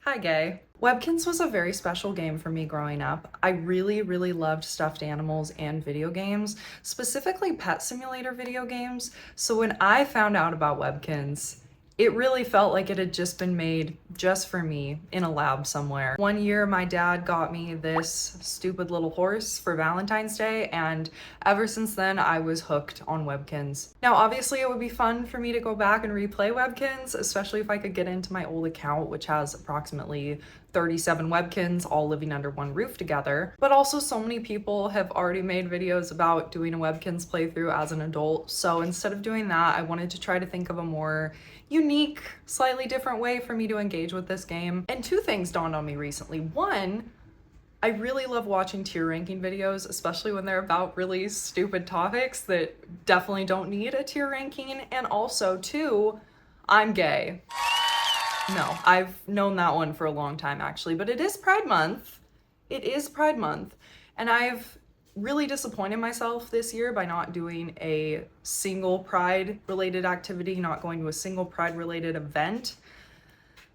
Hi, gay. Webkinz was a very special game for me growing up. I really, really loved stuffed animals and video games, specifically pet simulator video games. So when I found out about Webkinz, it really felt like it had just been made just for me in a lab somewhere. One year, my dad got me this stupid little horse for Valentine's Day, and ever since then, I was hooked on Webkinz. Now, obviously, it would be fun for me to go back and replay Webkinz, especially if I could get into my old account, which has approximately 37 Webkinz all living under one roof together. But also, so many people have already made videos about doing a Webkinz playthrough as an adult. So instead of doing that, I wanted to try to think of a more unique, slightly different way for me to engage with this game. And two things dawned on me recently. One, I really love watching tier ranking videos, especially when they're about really stupid topics that definitely don't need a tier ranking. And also, two, I'm gay. No, I've known that one for a long time actually, but it is Pride Month. It is Pride Month. And I've really disappointed myself this year by not doing a single Pride related activity, not going to a single Pride related event.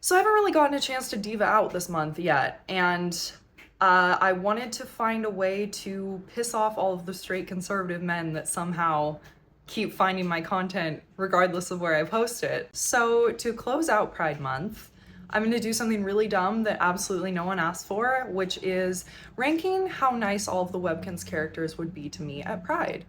So I haven't really gotten a chance to diva out this month yet. And I wanted to find a way to piss off all of the straight conservative men that somehow keep finding my content regardless of where I post it. So to close out Pride Month, I'm gonna do something really dumb that absolutely no one asked for, which is ranking how nice all of the Webkinz characters would be to me at Pride.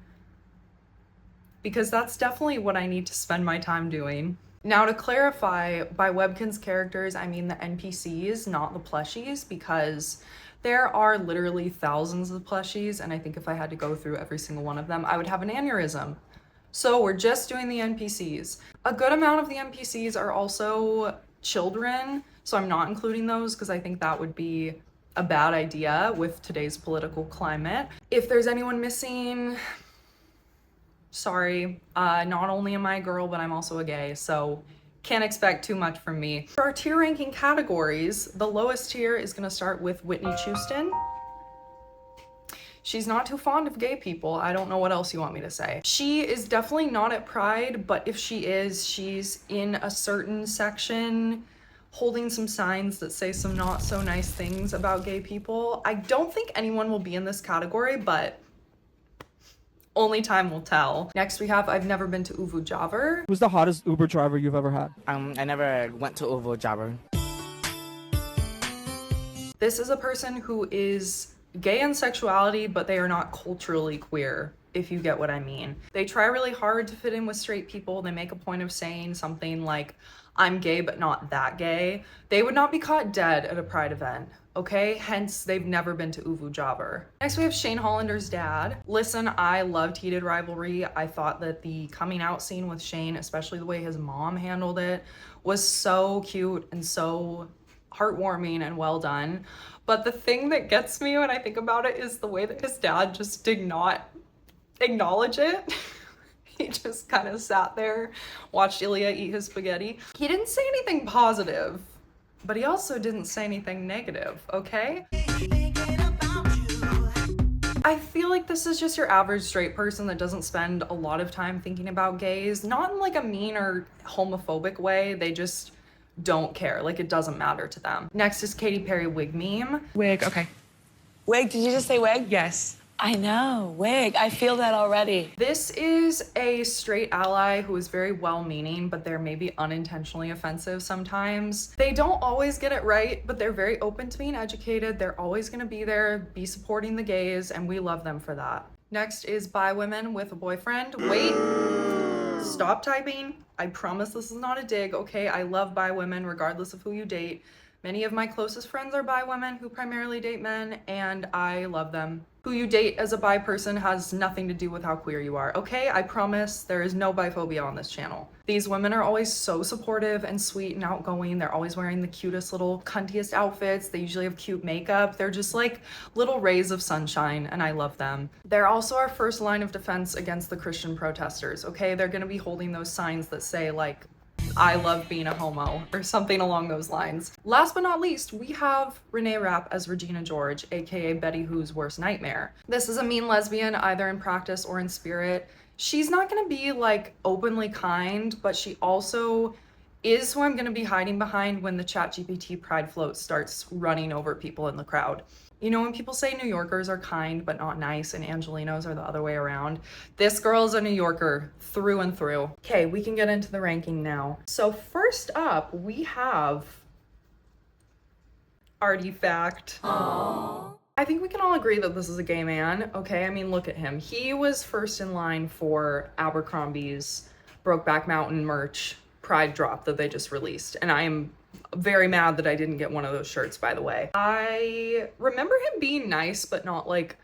Because that's definitely what I need to spend my time doing. Now, to clarify, by Webkinz characters, I mean the NPCs, not the plushies, because there are literally thousands of plushies, and I think if I had to go through every single one of them, I would have an aneurysm. So we're just doing the NPCs. A good amount of the NPCs are also children, so I'm not including those because I think that would be a bad idea with today's political climate. If there's anyone missing, sorry. Not only am I a girl, but I'm also a gay, so can't expect too much from me. For our tier ranking categories, the lowest tier is gonna start with Whitney Houston. She's not too fond of gay people. I don't know what else you want me to say. She is definitely not at Pride, but if she is, she's in a certain section holding some signs that say some not so nice things about gay people. I don't think anyone will be in this category, but only time will tell. Next we have I've never been to Uvu Javar. Who's the hottest Uber driver you've ever had? I never went to Ovo Jabber. This is a person who is gay in sexuality, but they are not culturally queer, if you get what I mean. They try really hard to fit in with straight people. They make a point of saying something like, I'm gay, but not that gay. They would not be caught dead at a Pride event, okay? Hence, they've never been to Uvu Jabber. Next, we have Shane Hollander's dad. Listen, I loved Heated Rivalry. I thought that the coming out scene with Shane, especially the way his mom handled it, was so cute and so heartwarming and well done. But the thing that gets me when I think about it is the way that his dad just did not acknowledge it. He just kind of sat there, watched Ilya eat his spaghetti. He didn't say anything positive, but he also didn't say anything negative, okay? I feel like this is just your average straight person that doesn't spend a lot of time thinking about gays, not in like a mean or homophobic way. They just don't care, like it doesn't matter to them. Next is Katy Perry wig meme. Wig, okay. Wig, did you just say wig? Yes. I know, wig. I feel that already. This is a straight ally who is very well-meaning, but they're maybe unintentionally offensive sometimes. They don't always get it right, but they're very open to being educated. They're always gonna be there, be supporting the gays, and we love them for that. Next is bi women with a boyfriend. Wait, stop typing. I promise this is not a dig, okay? I love bi women regardless of who you date. Many of my closest friends are bi women who primarily date men, and I love them. Who you date as a bi person has nothing to do with how queer you are, okay? I promise there is no biphobia on this channel. These women are always so supportive and sweet and outgoing. They're always wearing the cutest little cuntiest outfits. They usually have cute makeup. They're just like little rays of sunshine, and I love them. They're also our first line of defense against the Christian protesters, okay? They're gonna be holding those signs that say like, I love being a homo, or something along those lines. Last but not least, we have Renee Rapp as Regina George, aka Betty Who's worst nightmare. This is a mean lesbian, either in practice or in spirit. She's not gonna be like openly kind, but she also is who I'm gonna be hiding behind when the ChatGPT pride float starts running over people in the crowd. You know, when people say New Yorkers are kind but not nice and Angelinos are the other way around, this girl's a New Yorker through and through. Okay, we can get into the ranking now. So first up, we have Artifact. Aww. I think we can all agree that this is a gay man, okay? I mean, look at him. He was first in line for Abercrombie's Brokeback Mountain merch Pride drop that they just released. And I am very mad that I didn't get one of those shirts, by the way. I remember him being nice, but not like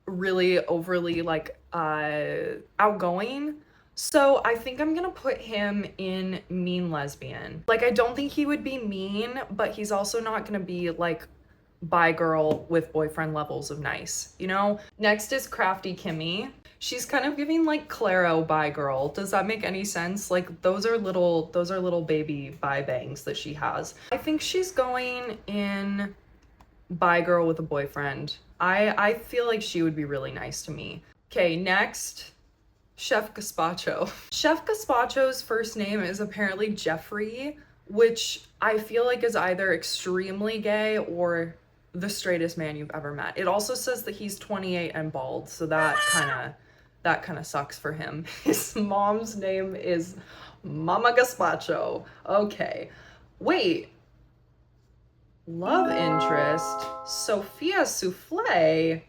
really overly like outgoing. So I think I'm gonna put him in mean lesbian. Like, I don't think he would be mean, but he's also not gonna be like bi girl with boyfriend levels of nice, you know? Next is Crafty Kimmy. She's kind of giving like Claro bi girl. Does that make any sense? Like, those are little baby bi bangs that she has. I think she's going in bi girl with a boyfriend. I feel like she would be really nice to me. Okay, next, Chef Gazpacho. Chef Gazpacho's first name is apparently Jeffrey, which I feel like is either extremely gay or the straightest man you've ever met. It also says that he's 28 and bald, so that kind of sucks for him. His mom's name is Mama Gazpacho. Okay. Wait. Love interest, Sophia Souffle.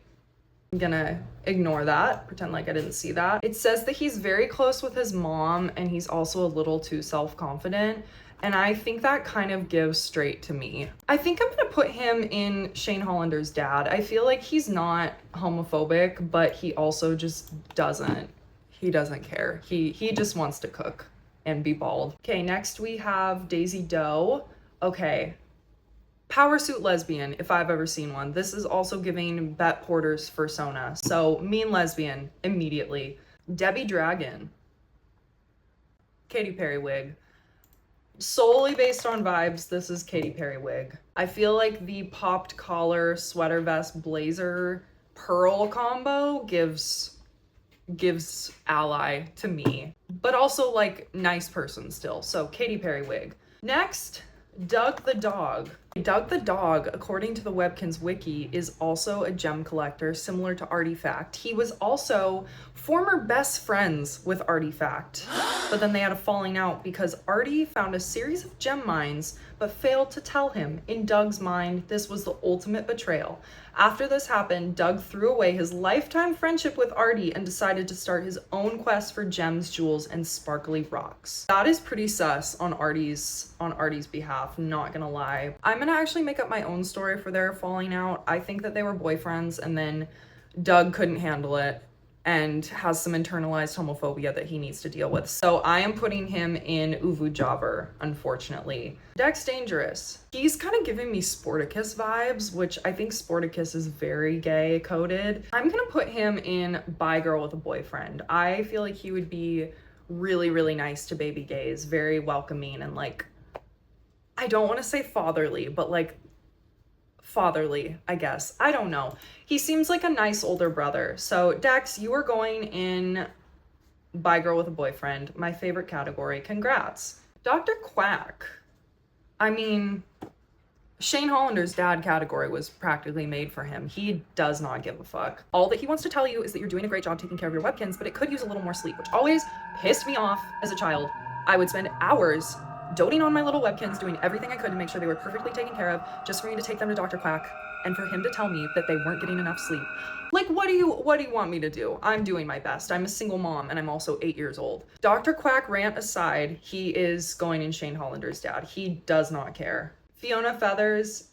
I'm gonna ignore that, pretend like I didn't see that. It says that he's very close with his mom and he's also a little too self-confident. And I think that kind of gives straight to me. I think I'm gonna put him in Shane Hollander's dad. I feel like he's not homophobic, but he also just doesn't care. He just wants to cook and be bald. Okay, next we have Daisy Doe. Okay, power suit lesbian, if I've ever seen one. This is also giving Bet Porter's persona. So mean lesbian, immediately. Debbie Dragon. Katy Perry wig. Solely based on vibes, this is Katy Perry wig. I feel like the popped collar, sweater vest, blazer, pearl combo gives ally to me, but also like nice person still. So Katy Perry wig. Next, Doug the dog. Doug the dog, according to the Webkinz wiki, is also a gem collector similar to Artifact. He was also former best friends with Artifact, but then they had a falling out because Artie found a series of gem mines but failed to tell him. In Doug's mind, this was the ultimate betrayal. After this happened, Doug threw away his lifetime friendship with Artie and decided to start his own quest for gems, jewels, and sparkly rocks. That is pretty sus on Artie's behalf, not gonna lie. I'm gonna actually make up my own story for their falling out. I think that they were boyfriends and then Doug couldn't handle it and has some internalized homophobia that he needs to deal with. So I am putting him in Uvu Jobber, unfortunately. Dex Dangerous. He's kind of giving me Sporticus vibes, which I think Sporticus is very gay coded. I'm gonna put him in Bi Girl with a Boyfriend. I feel like he would be really, really nice to baby gays, very welcoming and like, I don't want to say fatherly, but like fatherly, I guess. I don't know. He seems like a nice older brother. So Dex, you are going in Bi Girl with a Boyfriend, my favorite category. Congrats. Dr. Quack. I mean, Shane Hollander's dad category was practically made for him. He does not give a fuck. All that he wants to tell you is that you're doing a great job taking care of your Webkinz, but it could use a little more sleep, which always pissed me off as a child. I would spend hours doting on my little Webkinz, doing everything I could to make sure they were perfectly taken care of, just for me to take them to Dr. Quack and for him to tell me that they weren't getting enough sleep. Like, what do you want me to do? I'm doing my best. I'm a single mom and I'm also 8 years old. Dr. Quack rant aside, he is going in Shane Hollander's dad. He does not care. Fiona Feathers,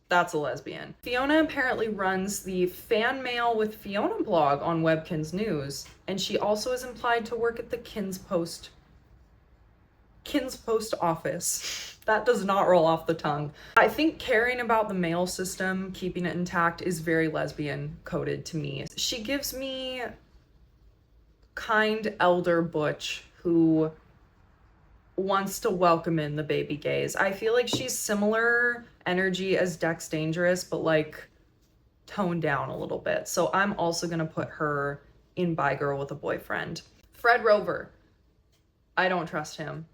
that's a lesbian. Fiona apparently runs the Fan Mail with Fiona blog on Webkinz News, and she also is implied to work at the Kinz Post office. That does not roll off the tongue. I think caring about the mail system, keeping it intact, is very lesbian coded to me. She gives me kind elder butch who wants to welcome in the baby gays. I feel like she's similar energy as Dex Dangerous, but like toned down a little bit. So I'm also gonna put her in Bi Girl with a Boyfriend. Fred Rover. I don't trust him.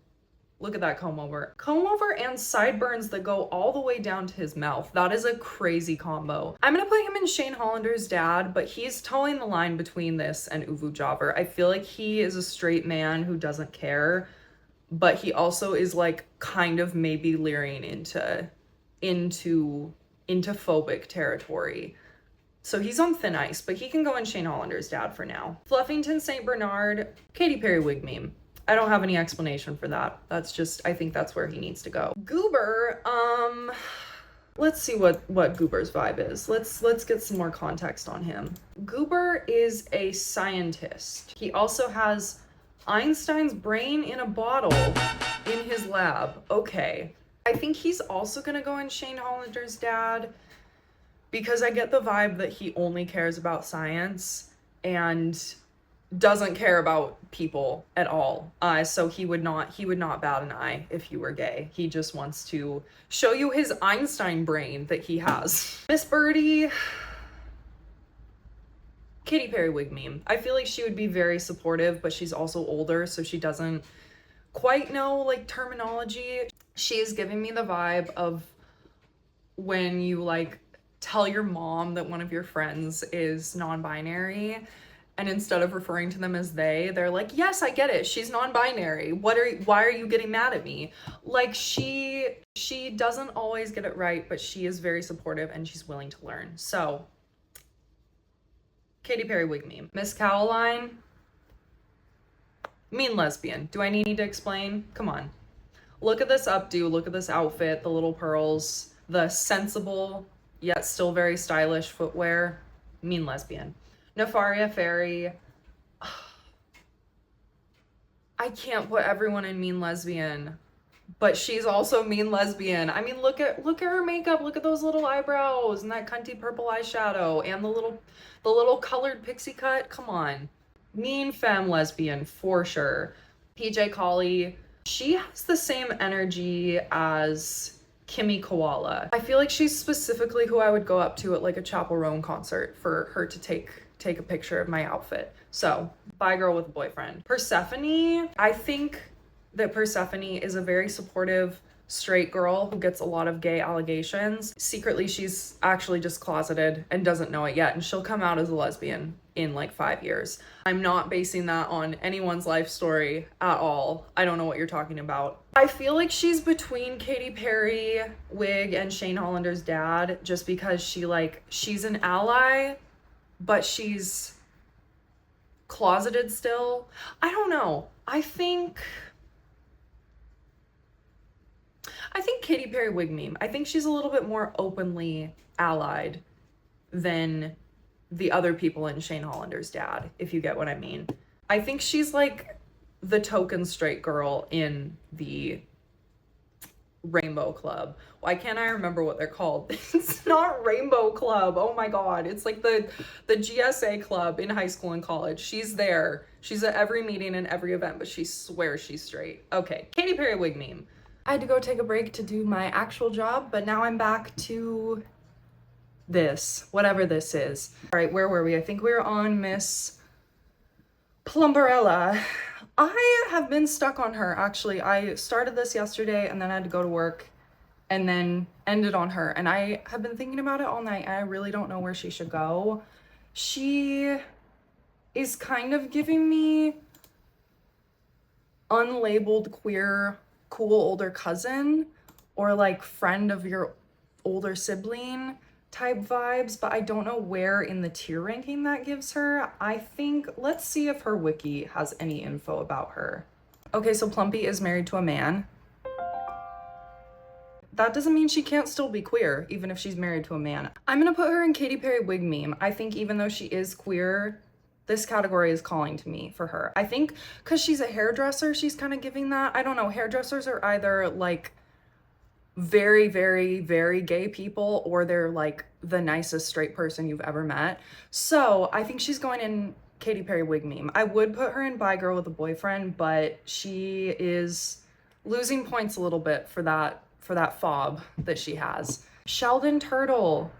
Look at that comb over. Comb over and sideburns that go all the way down to his mouth. That is a crazy combo. I'm gonna put him in Shane Hollander's dad, but he's towing the line between this and Uvu Jobber. I feel like he is a straight man who doesn't care, but he also is like kind of maybe leering into phobic territory. So he's on thin ice, but he can go in Shane Hollander's dad for now. Fluffington St. Bernard, Katy Perry wig meme. I don't have any explanation for that. That's just, I think that's where he needs to go. Goober, let's see what Goober's vibe is. Let's get some more context on him. Goober is a scientist. He also has Einstein's brain in a bottle in his lab. Okay. I think he's also gonna go in Shane Hollander's dad because I get the vibe that he only cares about science and doesn't care about people at all. So he would not bat an eye if you were gay. He just wants to show you his Einstein brain that he has. Miss Birdie, Katy Perry wig meme. I feel like she would be very supportive, but she's also older, so she doesn't quite know like terminology. She is giving me the vibe of when you like tell your mom that one of your friends is non-binary, and instead of referring to them as they're like, yes, I get it, she's non-binary. Why are you getting mad at me? Like she doesn't always get it right, but she is very supportive and she's willing to learn. So Katy Perry wig meme. Miss Caroline, mean lesbian. Do I need to explain? Come on. Look at this updo, look at this outfit, the little pearls, the sensible yet still very stylish footwear. Mean lesbian. Nefaria Fairy. I can't put everyone in mean lesbian, but she's also mean lesbian. I mean, look at her makeup, look at those little eyebrows and that cunty purple eyeshadow and the little colored pixie cut. Come on. Mean femme lesbian for sure. PJ Collie, she has the same energy as Kimmy Koala. I feel like she's specifically who I would go up to at like a Chappell Roan concert for her to take a picture of my outfit. So, bi girl with a boyfriend. Persephone, I think that Persephone is a very supportive straight girl who gets a lot of gay allegations. Secretly, she's actually just closeted and doesn't know it yet, and she'll come out as a lesbian in like 5 years. I'm not basing that on anyone's life story at all. I don't know what you're talking about. I feel like she's between Katy Perry wig and Shane Hollander's dad just because she's an ally, but she's closeted still. I don't know. I think Katy Perry wig meme. I think she's a little bit more openly allied than the other people in Shane Hollander's dad, if you get what I mean. I think she's like the token straight girl in the Rainbow Club. Why can't I remember what they're called? It's not Rainbow Club. Oh my God. It's like the GSA club in high school and college. She's there. She's at every meeting and every event, but she swears she's straight. Okay. Katy Perry wig meme. I had to go take a break to do my actual job, but now I'm back to this, whatever this is. All right, where were we? I think we were on Miss Plumberella. I have been stuck on her, actually. I started this yesterday and then I had to go to work and then ended on her. And I have been thinking about it all night and I really don't know where she should go. She is kind of giving me unlabeled queer cool older cousin or like friend of your older sibling type vibes, but I don't know where in the tier ranking that gives her. I think, let's see if her wiki has any info about her. Okay, so Plumpy is married to a man. That doesn't mean she can't still be queer, even if she's married to a man. I'm gonna put her in Katy Perry wig meme. I think even though she is queer, this category is calling to me for her. I think because she's a hairdresser, she's kind of giving that. I don't know, hairdressers are either like very, very, very gay people or they're like the nicest straight person you've ever met. So I think she's going in Katy Perry wig meme. I would put her in bi girl with a boyfriend, but she is losing points a little bit for that fob that she has. Sheldon Turtle,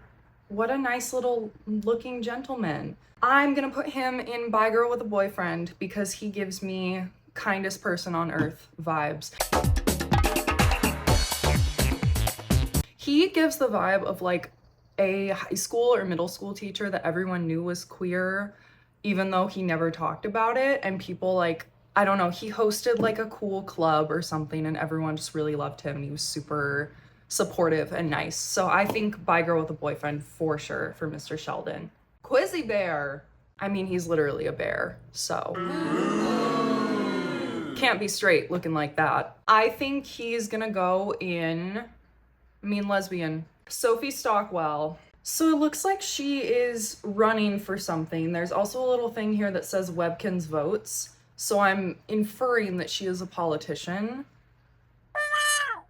what a nice little looking gentleman. I'm gonna put him in bi girl with a boyfriend because he gives me kindest person on earth vibes. He gives the vibe of like a high school or middle school teacher that everyone knew was queer, even though he never talked about it. And people like, I don't know, he hosted like a cool club or something and everyone just really loved him and he was super supportive and nice. So I think Bi Girl with a Boyfriend for sure for Mr. Sheldon. Quizzy Bear. I mean, he's literally a bear, so can't be straight looking like that. I think he's gonna go in Mean Lesbian. Sophie Stockwell. So it looks like she is running for something. There's also a little thing here that says Webkinz votes. So I'm inferring that she is a politician.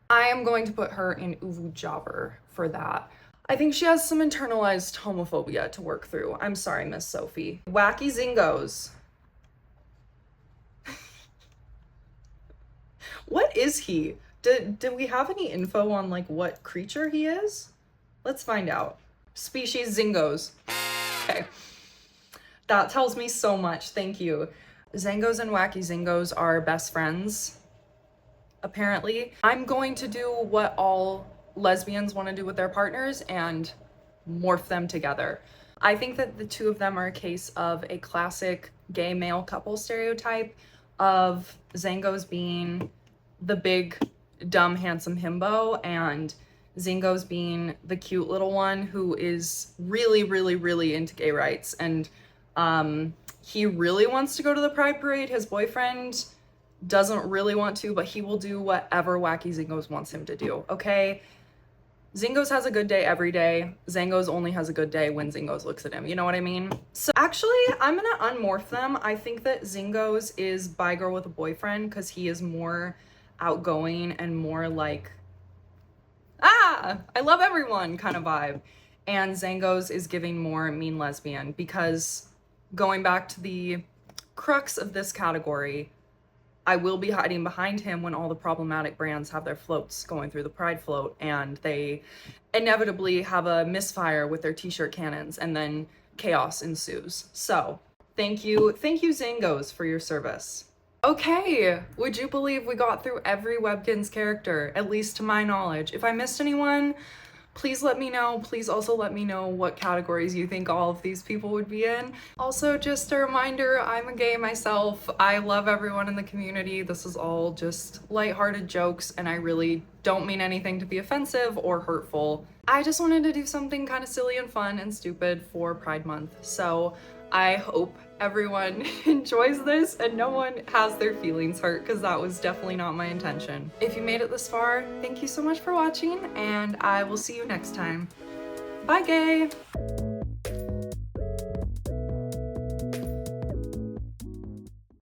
I am going to put her in Uvu Jobber for that. I think she has some internalized homophobia to work through. I'm sorry, Miss Sophie. Wacky Zingos. What is he? Did we have any info on like what creature he is? Let's find out. Species Zingos. Okay. That tells me so much. Thank you. Zangos and Wacky Zingos are best friends, apparently. I'm going to do what all lesbians want to do with their partners and morph them together. I think that the two of them are a case of a classic gay male couple stereotype of Zangos being the big, dumb, handsome himbo and Zingos being the cute little one who is really, really, really into gay rights. And he really wants to go to the Pride Parade. His boyfriend doesn't really want to, but he will do whatever Wacky Zingos wants him to do, okay? Zingos has a good day every day. Zangos only has a good day when Zingos looks at him. You know what I mean? So actually, I'm gonna unmorph them. I think that Zingos is Bi Girl with a Boyfriend because he is more outgoing and more like, I love everyone kind of vibe. And Zangos is giving more Mean Lesbian because going back to the crux of this category, I will be hiding behind him when all the problematic brands have their floats going through the Pride float and they inevitably have a misfire with their t-shirt cannons and then chaos ensues. So thank you Zangos for your service. Okay, would you believe we got through every Webkinz character, at least to my knowledge? If I missed anyone, please let me know. Please also let me know what categories you think all of these people would be in. Also, just a reminder, I'm a gay myself. I love everyone in the community. This is all just lighthearted jokes, and I really don't mean anything to be offensive or hurtful. I just wanted to do something kind of silly and fun and stupid for Pride Month. So I hope everyone enjoys this and no one has their feelings hurt because that was definitely not my intention. If you made it this far, thank you so much for watching and I will see you next time. Bye, gay!